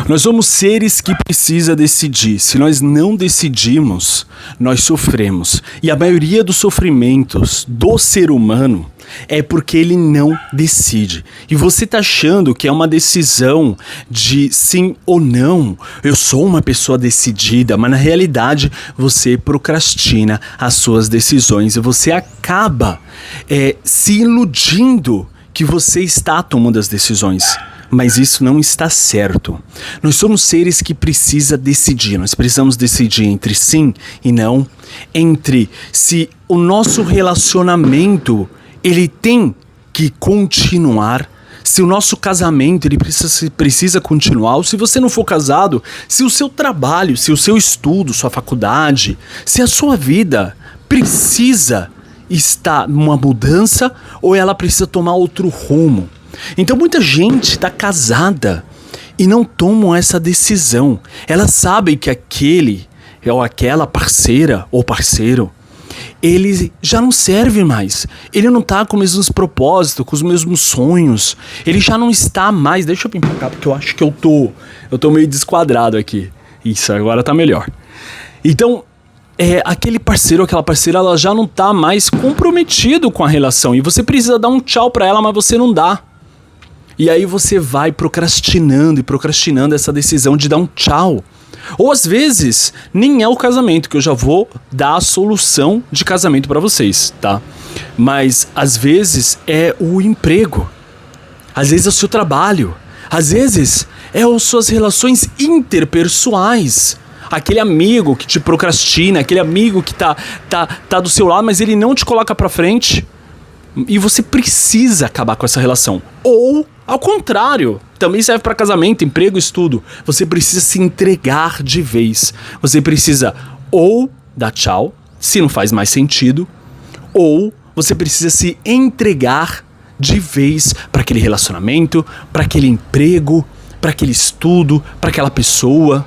Nós somos seres que precisam decidir. Se nós não decidimos, nós sofremos. E a maioria dos sofrimentos do ser humano é porque ele não decide. E você tá achando que é uma decisão de sim ou não. Eu sou uma pessoa decidida, mas na realidade você procrastina as suas decisões e você acaba se iludindo que você está tomando as decisões. Mas isso não está certo. Nós somos seres que precisam decidir. Nós precisamos decidir entre sim e não. Entre se o nosso relacionamento ele tem que continuar. Se o nosso casamento ele precisa continuar. Ou se você não for casado, se o seu trabalho, se o seu estudo, sua faculdade, se a sua vida precisa estar numa mudança ou ela precisa tomar outro rumo. Então muita gente está casada e não tomam essa decisão. Elas sabem que aquele ou aquela parceira ou parceiro, ele já não serve mais. Ele não está com os mesmos propósitos, com os mesmos sonhos. Ele já não está mais. Deixa eu vir pra cá porque eu acho que eu tô meio desquadrado aqui. Isso, agora tá melhor. Então, aquele parceiro ou aquela parceira, ela já não tá mais comprometido com a relação. E você precisa dar um tchau pra ela, mas você não dá. E aí você vai procrastinando essa decisão de dar um tchau. Ou às vezes, nem é o casamento, que eu já vou dar a solução de casamento pra vocês, tá? Mas às vezes é o emprego. Às vezes é o seu trabalho. Às vezes é as suas relações interpessoais. Aquele amigo que te procrastina, aquele amigo que tá do seu lado, mas ele não te coloca pra frente. E você precisa acabar com essa relação. Ou, ao contrário, também serve para casamento, emprego, estudo. Você precisa se entregar de vez. Você precisa ou dar tchau, se não faz mais sentido, ou você precisa se entregar de vez para aquele relacionamento, para aquele emprego, para aquele estudo, para aquela pessoa.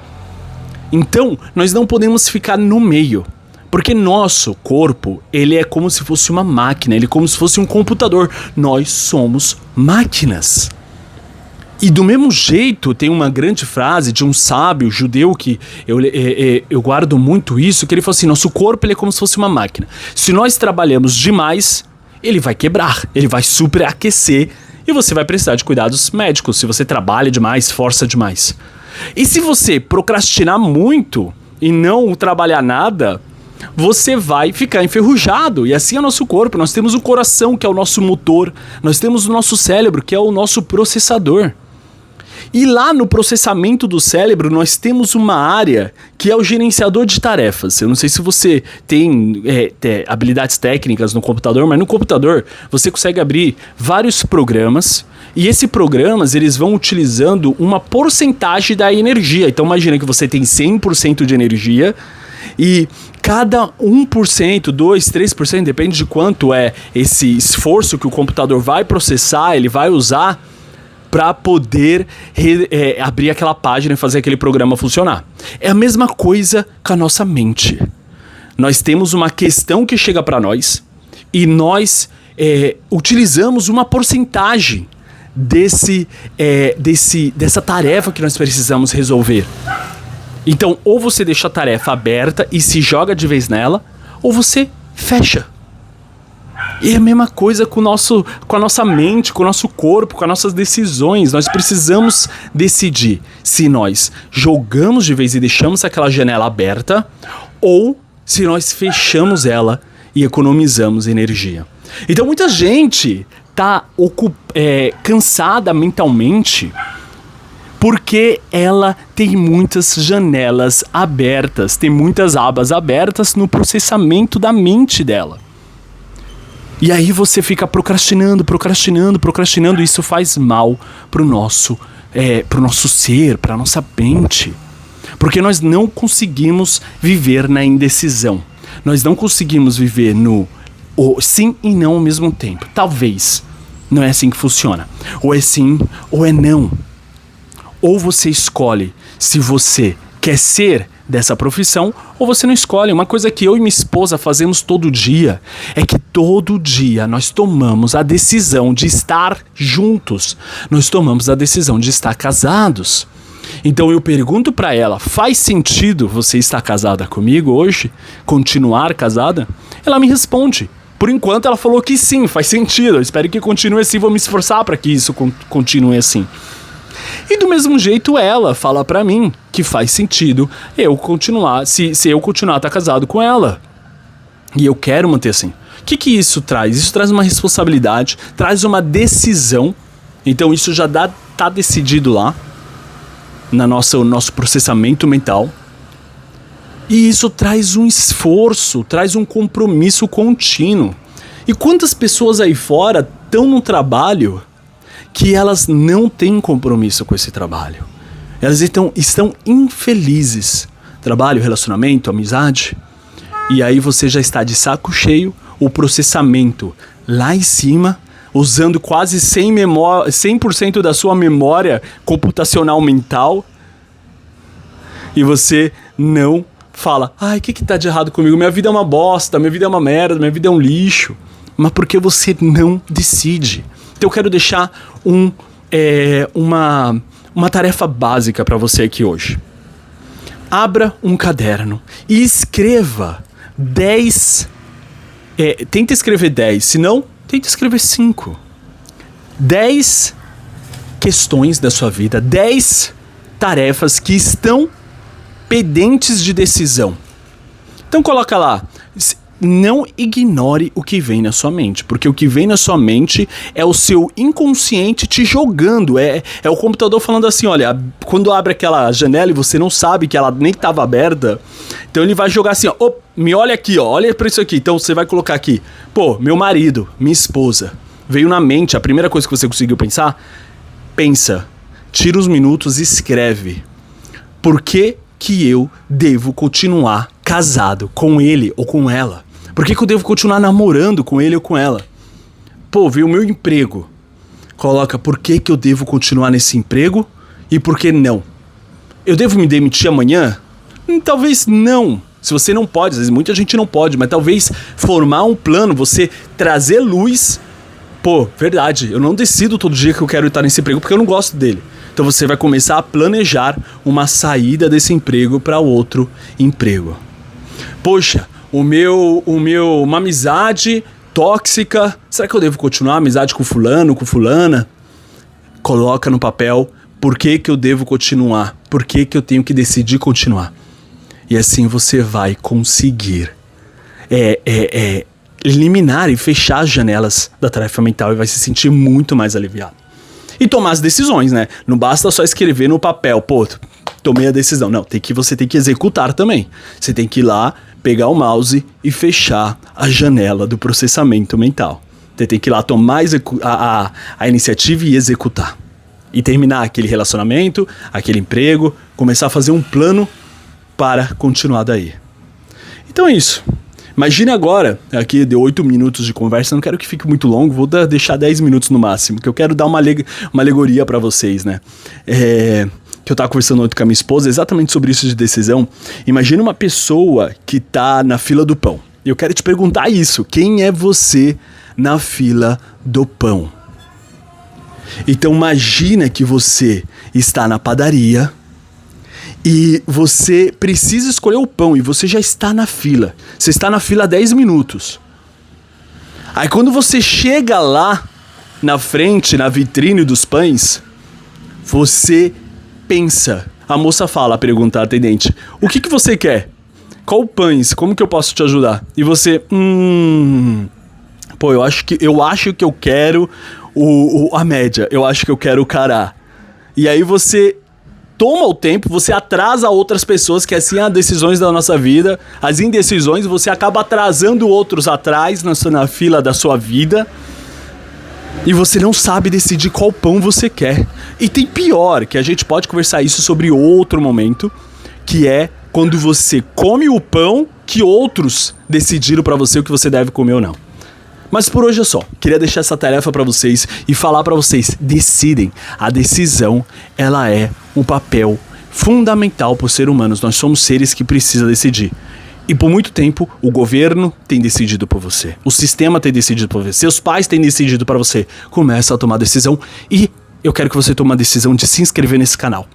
Então, nós não podemos ficar no meio. Porque nosso corpo, ele é como se fosse uma máquina, ele é como se fosse um computador. Nós somos máquinas. E do mesmo jeito, tem uma grande frase de um sábio judeu que eu guardo muito isso, que ele falou assim, nosso corpo ele é como se fosse uma máquina. Se nós trabalhamos demais, ele vai quebrar, ele vai superaquecer e você vai precisar de cuidados médicos se você trabalha demais, força demais. E se você procrastinar muito e não trabalhar nada, você vai ficar enferrujado. E assim é o nosso corpo. Nós temos o coração, que é o nosso motor. Nós temos o nosso cérebro, que é o nosso processador. E lá no processamento do cérebro, nós temos uma área que é o gerenciador de tarefas. Eu não sei se você tem habilidades técnicas no computador, mas no computador você consegue abrir vários programas. E esses programas, eles vão utilizando uma porcentagem da energia. Então imagina que você tem 100% de energia e cada 1%, 2%, 3%, depende de quanto é esse esforço que o computador vai processar, ele vai usar para poder abrir aquela página e fazer aquele programa funcionar. É a mesma coisa com a nossa mente. Nós temos uma questão que chega para nós e nós utilizamos uma porcentagem dessa tarefa que nós precisamos resolver. Então, ou você deixa a tarefa aberta e se joga de vez nela, ou você fecha. E é a mesma coisa com a nossa mente, com o nosso corpo, com as nossas decisões. Nós precisamos decidir se nós jogamos de vez e deixamos aquela janela aberta, ou se nós fechamos ela e economizamos energia. Então, muita gente está cansada mentalmente porque ela tem muitas janelas abertas, tem muitas abas abertas no processamento da mente dela. E aí você fica procrastinando, e isso faz mal pro nosso ser, pra nossa mente. Porque nós não conseguimos viver na indecisão. Nós não conseguimos viver no sim e não ao mesmo tempo. Talvez. Não é assim que funciona. Ou é sim ou é não. Ou você escolhe se você quer ser dessa profissão, ou você não escolhe. Uma coisa que eu e minha esposa fazemos todo dia é que todo dia nós tomamos a decisão de estar juntos. Nós tomamos a decisão de estar casados. Então eu pergunto pra ela, faz sentido você estar casada comigo hoje? Continuar casada? Ela me responde. Por enquanto ela falou que sim, faz sentido. Eu espero que continue assim, vou me esforçar para que isso continue assim. E do mesmo jeito ela fala pra mim que faz sentido eu continuar, se eu continuar a estar casado com ela. E eu quero manter assim. O que isso traz? Isso traz uma responsabilidade, traz uma decisão. Então isso já tá decidido lá no nosso processamento mental. E isso traz um esforço, traz um compromisso contínuo. E quantas pessoas aí fora estão num trabalho que elas não têm compromisso com esse trabalho? Elas estão infelizes. Trabalho, relacionamento, amizade. E aí você já está de saco cheio, o processamento lá em cima, usando quase 100% da sua memória computacional mental. E você não fala, ai, o que tá de errado comigo? Minha vida é uma bosta, minha vida é uma merda, minha vida é um lixo. Mas porque você não decide. Então eu quero deixar uma tarefa básica para você aqui hoje. Abra um caderno e escreva 10. Tenta escrever 10, se não, tenta escrever 5. 10 questões da sua vida, 10 tarefas que estão pendentes de decisão. Então coloca lá, não ignore o que vem na sua mente, porque o que vem na sua mente é o seu inconsciente te jogando, é o computador falando assim, olha, quando abre aquela janela e você não sabe que ela nem estava aberta, então ele vai jogar assim, ó, me olha aqui, ó, olha pra isso aqui, então você vai colocar aqui, pô, meu marido, minha esposa, veio na mente, a primeira coisa que você conseguiu pensar, pensa, tira os minutos e escreve, por que eu devo continuar casado com ele ou com ela? Por que eu devo continuar namorando com ele ou com ela? Pô, veio o meu emprego. Coloca por que eu devo continuar nesse emprego e por que não? Eu devo me demitir amanhã? Talvez não. Se você não pode, às vezes muita gente não pode, mas talvez formar um plano, você trazer luz. Pô, verdade, eu não decido todo dia que eu quero estar nesse emprego porque eu não gosto dele. Então você vai começar a planejar uma saída desse emprego para outro emprego. Poxa, uma amizade tóxica, será que eu devo continuar a amizade com fulano, com fulana? Coloca no papel por que eu devo continuar, por que eu tenho que decidir continuar. E assim você vai conseguir eliminar e fechar as janelas da tarefa mental e vai se sentir muito mais aliviado. E tomar as decisões, né? Não basta só escrever no papel, pô, tomei a decisão. Não, você tem que executar também. Você tem que ir lá, pegar o mouse e fechar a janela do processamento mental. Você tem que ir lá tomar a iniciativa e executar. E terminar aquele relacionamento, aquele emprego, começar a fazer um plano para continuar daí. Então é isso. Imagine agora, aqui deu 8 minutos de conversa, não quero que fique muito longo, vou deixar 10 minutos no máximo, que eu quero dar uma alegoria para vocês, né? Que eu tava conversando ontem com a minha esposa exatamente sobre isso de decisão. Imagina uma pessoa que tá na fila do pão. Eu quero te perguntar isso, quem é você na fila do pão? Então imagina que você está na padaria e você precisa escolher o pão e você já está na fila. Você está na fila há 10 minutos. Aí quando você chega lá na frente, na vitrine dos pães, você pensa. A moça pergunta à atendente, o que você quer? Qual pães? Como que eu posso te ajudar? E você, pô, eu acho que eu quero a média. Eu acho que eu quero o cará. E aí você toma o tempo, você atrasa outras pessoas, que assim as decisões da nossa vida, as indecisões, você acaba atrasando outros atrás na fila da sua vida e você não sabe decidir qual pão você quer. E tem pior, que a gente pode conversar isso sobre outro momento, que é quando você come o pão que outros decidiram pra você o que você deve comer ou não. Mas por hoje é só. Queria deixar essa tarefa pra vocês e falar pra vocês, decidem. A decisão, ela é um papel fundamental para os seres humanos. Nós somos seres que precisam decidir. E por muito tempo, o governo tem decidido por você. O sistema tem decidido por você. Seus pais têm decidido para você. Começa a tomar decisão e eu quero que você tome a decisão de se inscrever nesse canal.